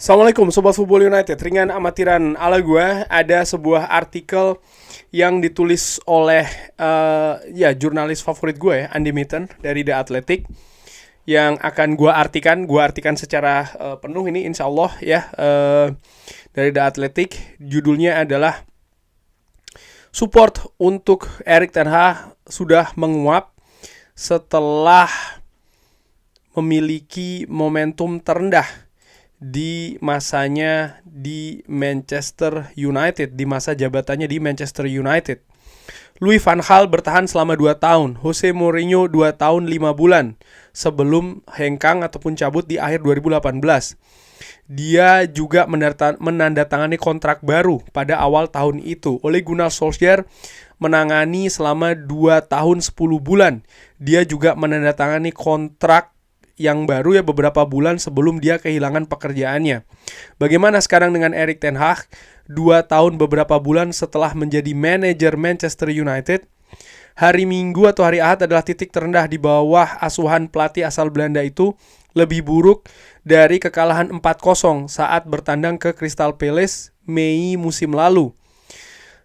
Assalamualaikum Sobat Football United. Ringan amatiran ala gue, ada sebuah artikel yang ditulis oleh jurnalis favorit gue, Andy Mitten dari The Athletic, yang akan gue artikan secara penuh ini insya Allah ya, dari The Athletic. Judulnya adalah support untuk Erik ten Hag sudah menguap setelah memiliki momentum terendah di masanya di Manchester United, di masa jabatannya di Manchester United. Louis van Gaal bertahan selama 2 tahun, Jose Mourinho 2 tahun 5 bulan sebelum hengkang ataupun cabut di akhir 2018. Dia juga menandatangani kontrak baru pada awal tahun itu. Ole Gunnar Solskjaer menangani selama 2 tahun 10 bulan. Dia juga menandatangani kontrak yang baru ya beberapa bulan sebelum dia kehilangan pekerjaannya. Bagaimana sekarang dengan Erik ten Hag? 2 tahun beberapa bulan setelah menjadi manajer Manchester United, hari Minggu atau hari Ahad adalah titik terendah di bawah asuhan pelatih asal Belanda itu, lebih buruk dari kekalahan 4-0 saat bertandang ke Crystal Palace Mei musim lalu.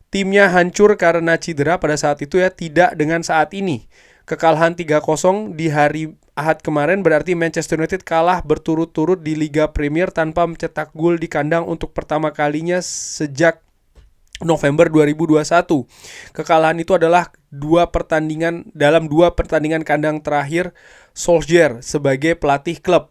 Timnya hancur karena cedera pada saat itu ya, tidak dengan saat ini. Kekalahan 3-0 di hari Ahad kemarin berarti Manchester United kalah berturut-turut di Liga Premier tanpa mencetak gol di kandang untuk pertama kalinya sejak November 2021. Kekalahan itu adalah dalam dua pertandingan kandang terakhir Solskjaer sebagai pelatih klub.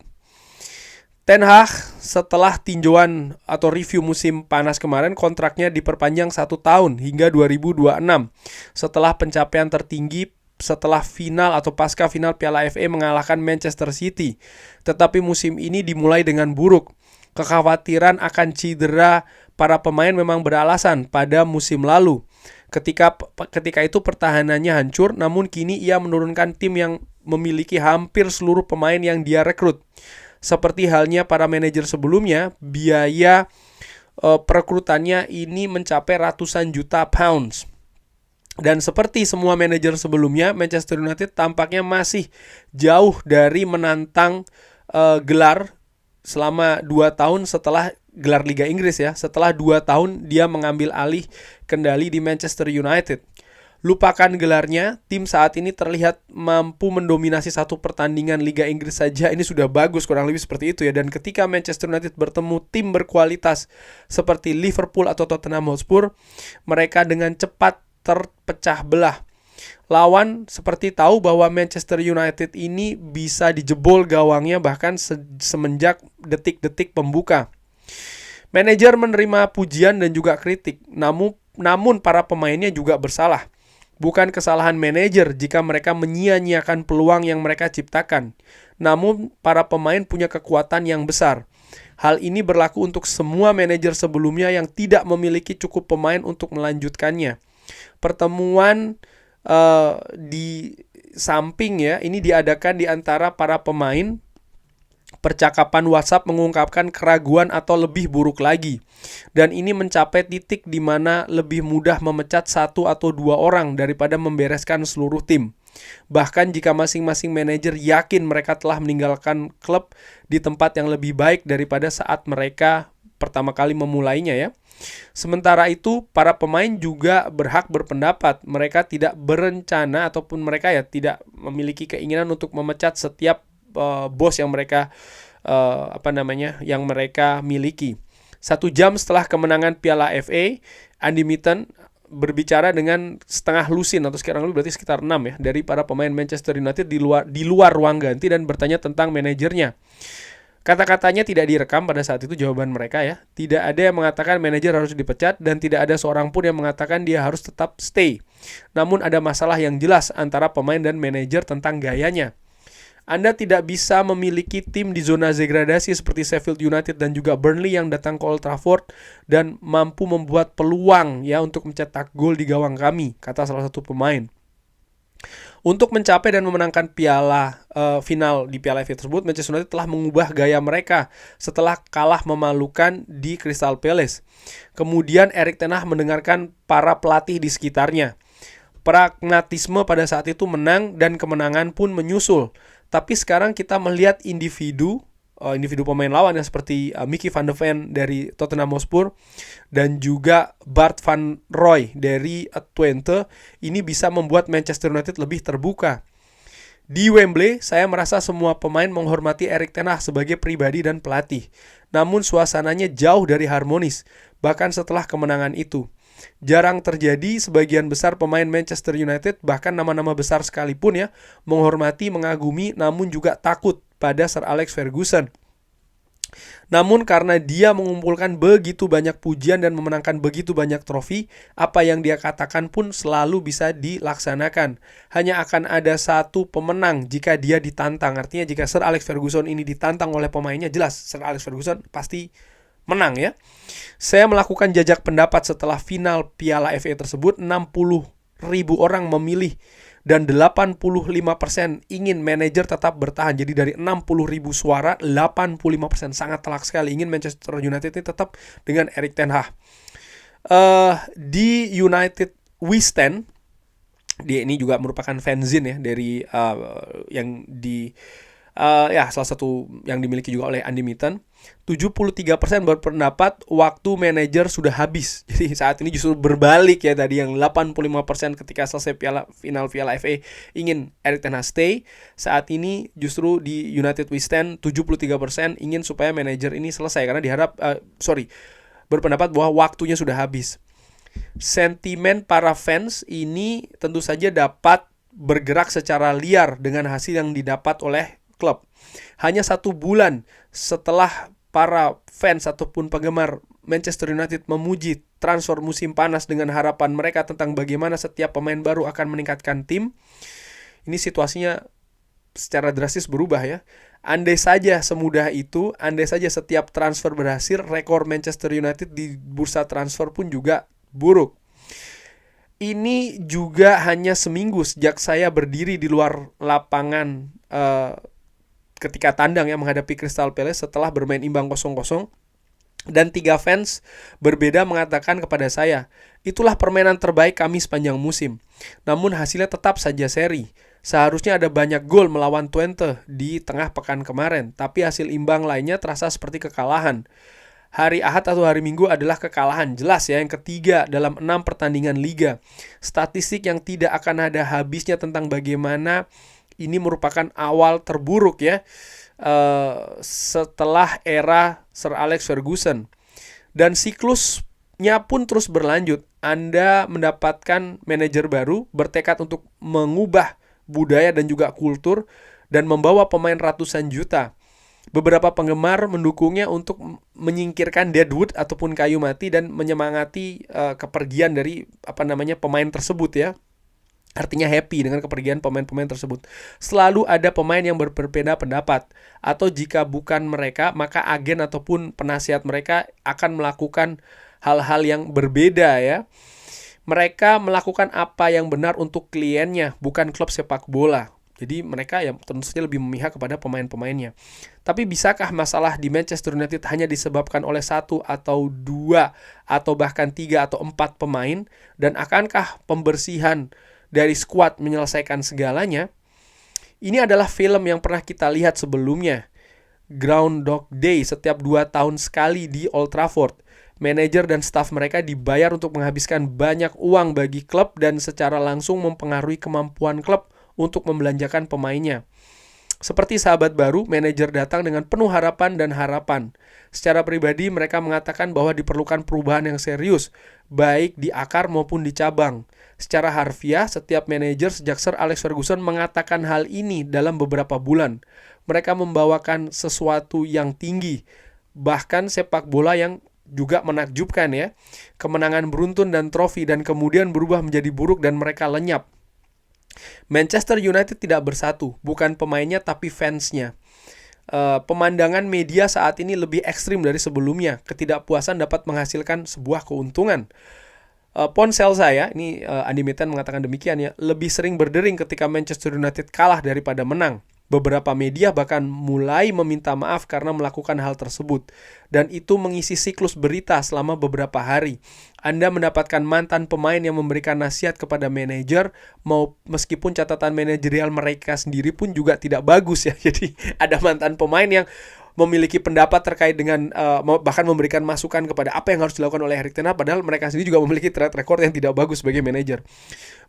Ten Hag setelah tinjauan atau review musim panas kemarin, kontraknya diperpanjang 1 tahun hingga 2026 setelah pencapaian tertinggi setelah final atau pasca final Piala FA mengalahkan Manchester City. Tetapi musim ini dimulai dengan buruk. Kekhawatiran akan cedera para pemain memang beralasan pada musim lalu. Ketika itu pertahanannya hancur, namun kini ia menurunkan tim yang memiliki hampir seluruh pemain yang dia rekrut. Seperti halnya para manajer sebelumnya, biaya perekrutannya ini mencapai ratusan juta pounds. Dan seperti semua manajer sebelumnya, Manchester United tampaknya masih jauh dari menantang gelar selama 2 tahun setelah gelar Liga Inggris ya. Setelah 2 tahun dia mengambil alih kendali di Manchester United. Lupakan gelarnya, tim saat ini terlihat mampu mendominasi satu pertandingan Liga Inggris saja. Ini sudah bagus, kurang lebih seperti itu ya. Dan ketika Manchester United bertemu tim berkualitas seperti Liverpool atau Tottenham Hotspur, mereka dengan cepat terpecah belah. Lawan seperti tahu bahwa Manchester United ini bisa dijebol gawangnya bahkan semenjak detik-detik pembuka. Manajer menerima pujian dan juga kritik, namun para pemainnya juga bersalah. Bukan kesalahan manajer jika mereka menyia-nyiakan peluang yang mereka ciptakan. Namun para pemain punya kekuatan yang besar. Hal ini berlaku untuk semua manajer sebelumnya yang tidak memiliki cukup pemain untuk melanjutkannya. Pertemuan di samping ya, ini diadakan di antara para pemain. Percakapan WhatsApp mengungkapkan keraguan atau lebih buruk lagi. Dan ini mencapai titik di mana lebih mudah memecat 1 atau 2 orang daripada membereskan seluruh tim. Bahkan jika masing-masing manajer yakin mereka telah meninggalkan klub di tempat yang lebih baik daripada saat mereka pertama kali memulainya ya. Sementara itu, para pemain juga berhak berpendapat. Mereka tidak berencana ataupun mereka ya tidak memiliki keinginan untuk memecat setiap bos yang mereka yang mereka miliki. 1 jam setelah kemenangan Piala FA, Andy Mitten berbicara dengan setengah lusin atau sekarang berarti sekitar 6 ya dari para pemain Manchester United di luar ruang ganti dan bertanya tentang manajernya. Kata-katanya tidak direkam pada saat itu jawaban mereka ya. Tidak ada yang mengatakan manajer harus dipecat dan tidak ada seorang pun yang mengatakan dia harus tetap stay. Namun ada masalah yang jelas antara pemain dan manajer tentang gayanya. Anda tidak bisa memiliki tim di zona degradasi seperti Sheffield United dan juga Burnley yang datang ke Old Trafford dan mampu membuat peluang ya untuk mencetak gol di gawang kami, kata salah satu pemain. Untuk mencapai dan memenangkan final di Piala FA tersebut, Manchester United telah mengubah gaya mereka setelah kalah memalukan di Crystal Palace. Kemudian Erik ten Hag mendengarkan para pelatih di sekitarnya. Pragmatisme pada saat itu menang dan kemenangan pun menyusul. Tapi sekarang kita melihat individu individu pemain lawan yang seperti Mickey van de Ven dari Tottenham Hotspur dan juga Bart van Roy dari Twente, ini bisa membuat Manchester United lebih terbuka. Di Wembley, saya merasa semua pemain menghormati Erik ten Hag sebagai pribadi dan pelatih. Namun suasananya jauh dari harmonis, bahkan setelah kemenangan itu. Jarang terjadi sebagian besar pemain Manchester United, bahkan nama-nama besar sekalipun ya, menghormati, mengagumi, namun juga takut pada Sir Alex Ferguson. Namun karena dia mengumpulkan begitu banyak pujian dan memenangkan begitu banyak trofi, apa yang dia katakan pun selalu bisa dilaksanakan. Hanya akan ada satu pemenang jika dia ditantang. Artinya jika Sir Alex Ferguson ini ditantang oleh pemainnya, jelas Sir Alex Ferguson pasti menang ya. Saya melakukan jajak pendapat setelah final Piala FA tersebut. 60.000 orang memilih dan 85% ingin manajer tetap bertahan. Jadi dari 60.000 suara, 85% sangat telak sekali ingin Manchester United ini tetap dengan Erik ten Hag. Di United We Stand, dia ini juga merupakan fanzine ya dari yang di salah satu yang dimiliki juga oleh Andy Mitten. 73% berpendapat waktu manajer sudah habis. Jadi saat ini justru berbalik ya, tadi yang 85% ketika selesai final Piala FA ingin Erik ten Hag stay. Saat ini justru di United We Stand 73% ingin supaya manajer ini selesai karena berpendapat bahwa waktunya sudah habis. Sentimen para fans ini tentu saja dapat bergerak secara liar dengan hasil yang didapat oleh klub. Hanya 1 bulan setelah para fans ataupun penggemar Manchester United memuji transfer musim panas dengan harapan mereka tentang bagaimana setiap pemain baru akan meningkatkan tim, ini situasinya secara drastis berubah ya. Andai saja semudah itu, andai saja setiap transfer berhasil, rekor Manchester United di bursa transfer pun juga buruk. Ini juga hanya seminggu sejak saya berdiri di luar lapangan ketika tandang yang menghadapi Crystal Palace setelah bermain imbang 0-0, dan 3 fans berbeda mengatakan kepada saya, itulah permainan terbaik kami sepanjang musim. Namun hasilnya tetap saja seri. Seharusnya ada banyak gol melawan Twente di tengah pekan kemarin, tapi hasil imbang lainnya terasa seperti kekalahan. Hari Ahad atau hari Minggu adalah kekalahan jelas ya, yang ketiga dalam 6 pertandingan liga. Statistik yang tidak akan ada habisnya tentang bagaimana ini merupakan awal terburuk ya setelah era Sir Alex Ferguson. Dan siklusnya pun terus berlanjut. Anda mendapatkan manajer baru bertekad untuk mengubah budaya dan juga kultur dan membawa pemain ratusan juta. Beberapa penggemar mendukungnya untuk menyingkirkan deadwood ataupun kayu mati dan menyemangati kepergian dari pemain tersebut ya. Artinya happy dengan kepergian pemain-pemain tersebut. Selalu ada pemain yang berbeda pendapat. Atau jika bukan mereka, maka agen ataupun penasihat mereka akan melakukan hal-hal yang berbeda ya. Mereka melakukan apa yang benar untuk kliennya, bukan klub sepak bola. Jadi mereka ya tentu saja lebih memihak kepada pemain-pemainnya. Tapi bisakah masalah di Manchester United hanya disebabkan oleh 1 atau 2 atau bahkan 3 atau 4 pemain? Dan akankah pembersihan dari skuad menyelesaikan segalanya? Ini adalah film yang pernah kita lihat sebelumnya. Groundhog Day setiap 2 tahun sekali di Old Trafford. Manajer dan staf mereka dibayar untuk menghabiskan banyak uang bagi klub dan secara langsung mempengaruhi kemampuan klub untuk membelanjakan pemainnya. Seperti sahabat baru, manajer datang dengan penuh harapan dan harapan. Secara pribadi mereka mengatakan bahwa diperlukan perubahan yang serius, baik di akar maupun di cabang. Secara harfiah, setiap manajer sejak Sir Alex Ferguson mengatakan hal ini dalam beberapa bulan. Mereka membawakan sesuatu yang tinggi, bahkan sepak bola yang juga menakjubkan ya. Kemenangan beruntun dan trofi dan kemudian berubah menjadi buruk dan mereka lenyap. Manchester United tidak bersatu, bukan pemainnya tapi fansnya. Pemandangan media saat ini lebih ekstrim dari sebelumnya. Ketidakpuasan dapat menghasilkan sebuah keuntungan. Ponsel saya, ini Andy Mitten mengatakan demikian ya, lebih sering berdering ketika Manchester United kalah daripada menang. Beberapa media bahkan mulai meminta maaf karena melakukan hal tersebut. Dan itu mengisi siklus berita selama beberapa hari. Anda mendapatkan mantan pemain yang memberikan nasihat kepada manajer, meskipun catatan manajerial mereka sendiri pun juga tidak bagus ya. Jadi ada mantan pemain yang memiliki pendapat terkait dengan bahkan memberikan masukan kepada apa yang harus dilakukan oleh Erik ten Hag, padahal mereka sendiri juga memiliki track record yang tidak bagus sebagai manajer.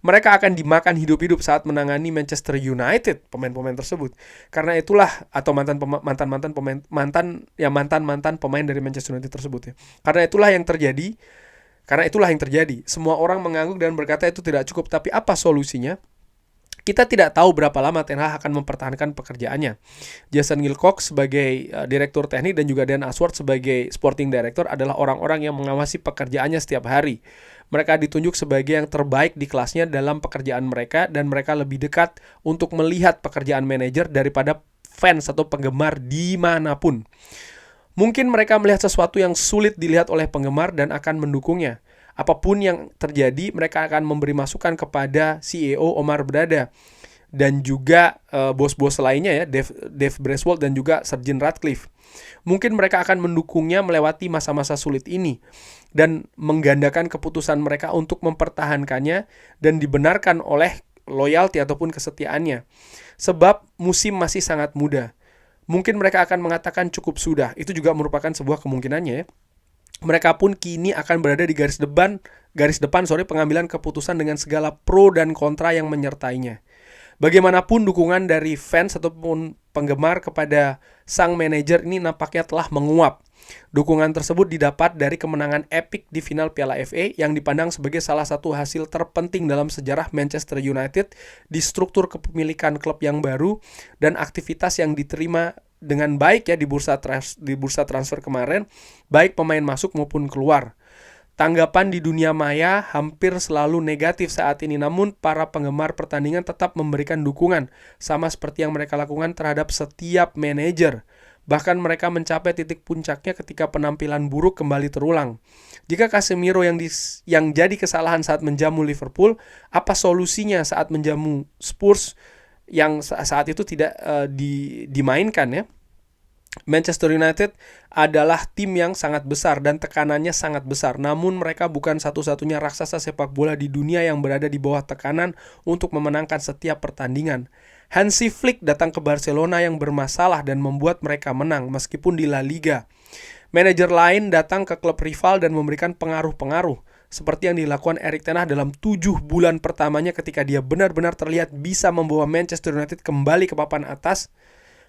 Mereka akan dimakan hidup-hidup saat menangani Manchester United, pemain-pemain tersebut. Karena itulah, atau mantan pemain dari Manchester United tersebut ya. Karena itulah yang terjadi. Semua orang mengangguk dan berkata itu tidak cukup. Tapi apa solusinya? Kita tidak tahu berapa lama Ten Hag akan mempertahankan pekerjaannya. Jason Wilcox sebagai direktur teknik dan juga Dan Ashworth sebagai sporting director adalah orang-orang yang mengawasi pekerjaannya setiap hari. Mereka ditunjuk sebagai yang terbaik di kelasnya dalam pekerjaan mereka, dan mereka lebih dekat untuk melihat pekerjaan manajer daripada fans atau penggemar dimanapun. Mungkin mereka melihat sesuatu yang sulit dilihat oleh penggemar dan akan mendukungnya. Apapun yang terjadi, mereka akan memberi masukan kepada CEO Omar Berada dan juga bos-bos lainnya ya, Dave Bracewell dan juga Sir Jim Ratcliffe. Mungkin mereka akan mendukungnya melewati masa-masa sulit ini dan menggandakan keputusan mereka untuk mempertahankannya dan dibenarkan oleh loyalty ataupun kesetiaannya. Sebab musim masih sangat muda. Mungkin mereka akan mengatakan cukup sudah. Itu juga merupakan sebuah kemungkinannya ya. Mereka pun kini akan berada di garis depan pengambilan keputusan dengan segala pro dan kontra yang menyertainya. Bagaimanapun dukungan dari fans ataupun penggemar kepada sang manajer ini nampaknya telah menguap. Dukungan tersebut didapat dari kemenangan epik di final Piala FA yang dipandang sebagai salah satu hasil terpenting dalam sejarah Manchester United di struktur kepemilikan klub yang baru dan aktivitas yang diterima dengan baik ya di bursa transfer kemarin, baik pemain masuk maupun keluar. Tanggapan di dunia maya hampir selalu negatif saat ini, namun para penggemar pertandingan tetap memberikan dukungan, sama seperti yang mereka lakukan terhadap setiap manajer. Bahkan mereka mencapai titik puncaknya ketika penampilan buruk kembali terulang. Jika Casemiro yang jadi kesalahan saat menjamu Liverpool, apa solusinya saat menjamu Spurs yang saat itu tidak dimainkan ya? Manchester United adalah tim yang sangat besar dan tekanannya sangat besar. Namun mereka bukan satu-satunya raksasa sepak bola di dunia yang berada di bawah tekanan untuk memenangkan setiap pertandingan. Hansi Flick datang ke Barcelona yang bermasalah dan membuat mereka menang meskipun di La Liga. Manajer lain datang ke klub rival dan memberikan pengaruh-pengaruh, seperti yang dilakukan Erik ten Hag dalam 7 bulan pertamanya ketika dia benar-benar terlihat bisa membawa Manchester United kembali ke papan atas.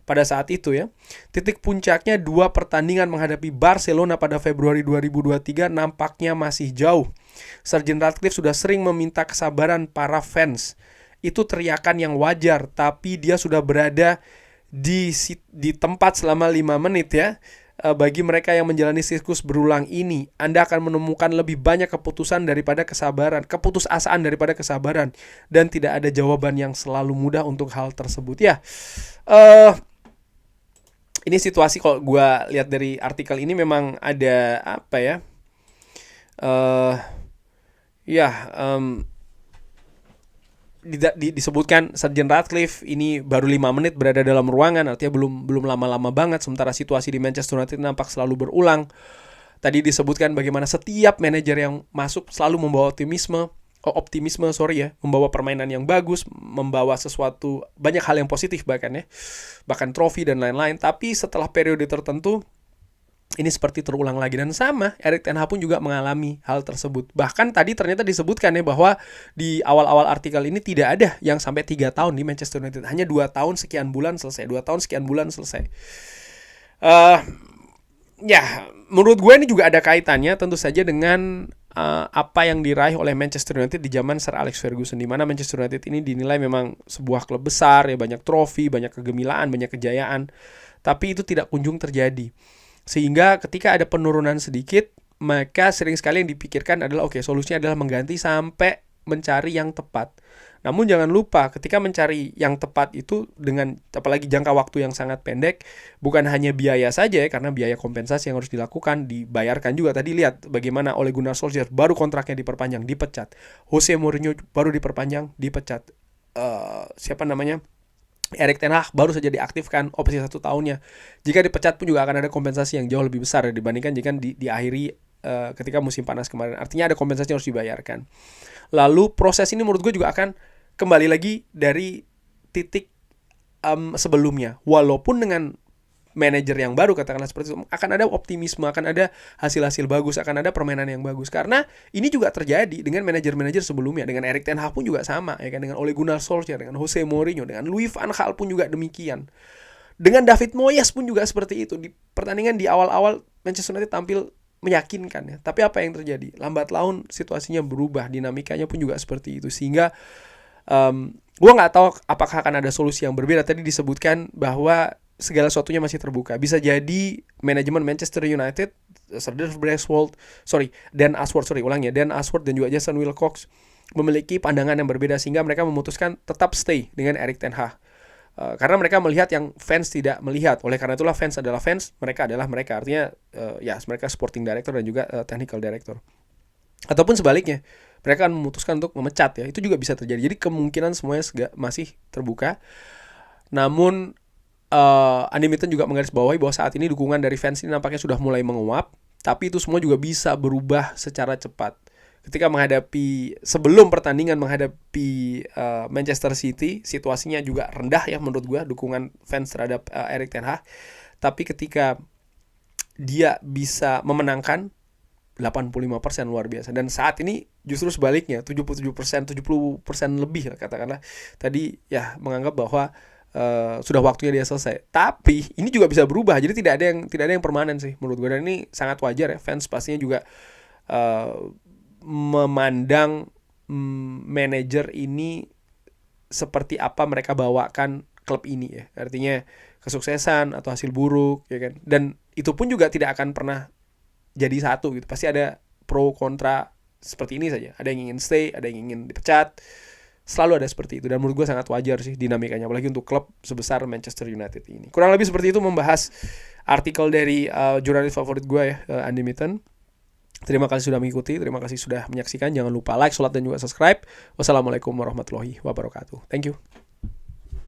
Pada saat itu ya, titik puncaknya 2 pertandingan menghadapi Barcelona pada Februari 2023 nampaknya masih jauh. Sir Jim Ratcliffe sudah sering meminta kesabaran para fans. Itu teriakan yang wajar, tapi dia sudah berada di tempat selama 5 menit ya. Bagi mereka yang menjalani sirkus berulang ini, Anda akan menemukan lebih banyak keputusasaan daripada kesabaran, dan tidak ada jawaban yang selalu mudah untuk hal tersebut ya. Ini situasi kalau gue lihat dari artikel ini memang ada apa ya? Disebutkan Sir Jim Ratcliffe ini baru 5 menit berada dalam ruangan, artinya belum lama-lama banget, sementara situasi di Manchester United nampak selalu berulang. Tadi disebutkan bagaimana setiap manajer yang masuk selalu membawa optimisme, membawa permainan yang bagus, membawa sesuatu, banyak hal yang positif bahkan trofi dan lain-lain. Tapi setelah periode tertentu ini seperti terulang lagi, dan sama Erik ten Hag pun juga mengalami hal tersebut. Bahkan tadi ternyata disebutkan ya bahwa di awal-awal artikel ini tidak ada yang sampai 3 tahun di Manchester United, hanya 2 tahun sekian bulan selesai. Ya, menurut gue ini juga ada kaitannya tentu saja dengan apa yang diraih oleh Manchester United di zaman Sir Alex Ferguson, di mana Manchester United ini dinilai memang sebuah klub besar ya, banyak trofi, banyak kegemilaan, banyak kejayaan, tapi itu tidak kunjung terjadi. Sehingga ketika ada penurunan sedikit, maka sering sekali yang dipikirkan adalah solusinya adalah mengganti sampai mencari yang tepat. Namun jangan lupa ketika mencari yang tepat itu dengan apalagi jangka waktu yang sangat pendek, bukan hanya biaya saja ya, karena biaya kompensasi yang harus dilakukan dibayarkan juga. Tadi lihat bagaimana Ole Gunnar Solskjaer baru kontraknya diperpanjang, dipecat. Jose Mourinho baru diperpanjang, dipecat. Erik ten Hag baru saja diaktifkan opsi 1 tahunnya. Jika dipecat pun juga akan ada kompensasi yang jauh lebih besar ya, dibandingkan jika diakhiri ketika musim panas kemarin. Artinya ada kompensasi yang harus dibayarkan. Lalu proses ini menurut gue juga akan kembali lagi dari titik sebelumnya. Walaupun dengan manajer yang baru, katakanlah seperti itu, akan ada optimisme, akan ada hasil-hasil bagus, akan ada permainan yang bagus. Karena ini juga terjadi dengan manajer-manajer sebelumnya, dengan Erik ten Hag pun juga sama, ya kan, dengan Ole Gunnar Solskjaer, dengan Jose Mourinho, dengan Louis van Gaal pun juga demikian. Dengan David Moyes pun juga seperti itu. Di pertandingan di awal-awal Manchester United tampil meyakinkan ya. Tapi apa yang terjadi? Lambat laun situasinya berubah, dinamikanya pun juga seperti itu. Sehingga gue nggak tahu apakah akan ada solusi yang berbeda. Tadi disebutkan bahwa segala sesuatunya masih terbuka. Bisa jadi manajemen Manchester United, Dan Ashworth dan juga Jason Wilcox memiliki pandangan yang berbeda sehingga mereka memutuskan tetap stay dengan Erik ten Hag. Karena mereka melihat yang fans tidak melihat. Oleh karena itulah fans adalah fans, mereka adalah mereka. Artinya mereka sporting director dan juga technical director. Ataupun sebaliknya, mereka akan memutuskan untuk memecat ya. Itu juga bisa terjadi. Jadi kemungkinan semuanya masih terbuka. Namun Andy Mitten juga menggarisbawahi bahwa saat ini dukungan dari fans ini nampaknya sudah mulai menguap, tapi itu semua juga bisa berubah secara cepat. Ketika sebelum pertandingan menghadapi Manchester City, situasinya juga rendah ya menurut gue, dukungan fans terhadap Erik ten Hag. Tapi ketika dia bisa memenangkan 85% luar biasa. Dan saat ini justru sebaliknya, 77%, 70% lebih katakanlah. Tadi ya menganggap bahwa sudah waktunya dia selesai. Tapi ini juga bisa berubah. Jadi tidak ada yang permanen sih menurut gue. Dan ini sangat wajar ya. Fans pastinya juga memandang manajer ini seperti apa mereka bawakan klub ini ya. Artinya kesuksesan atau hasil buruk ya kan. Dan itu pun juga tidak akan pernah jadi satu gitu. Pasti ada pro kontra seperti ini saja. Ada yang ingin stay, ada yang ingin dipecat. Selalu ada seperti itu. Dan menurut gue sangat wajar sih dinamikanya. Apalagi untuk klub sebesar Manchester United ini. Kurang lebih seperti itu membahas artikel dari jurnalis favorit gue ya, Andy Mitten. Terima kasih sudah mengikuti. Terima kasih sudah menyaksikan. Jangan lupa like, share, dan juga subscribe. Wassalamualaikum warahmatullahi wabarakatuh. Thank you.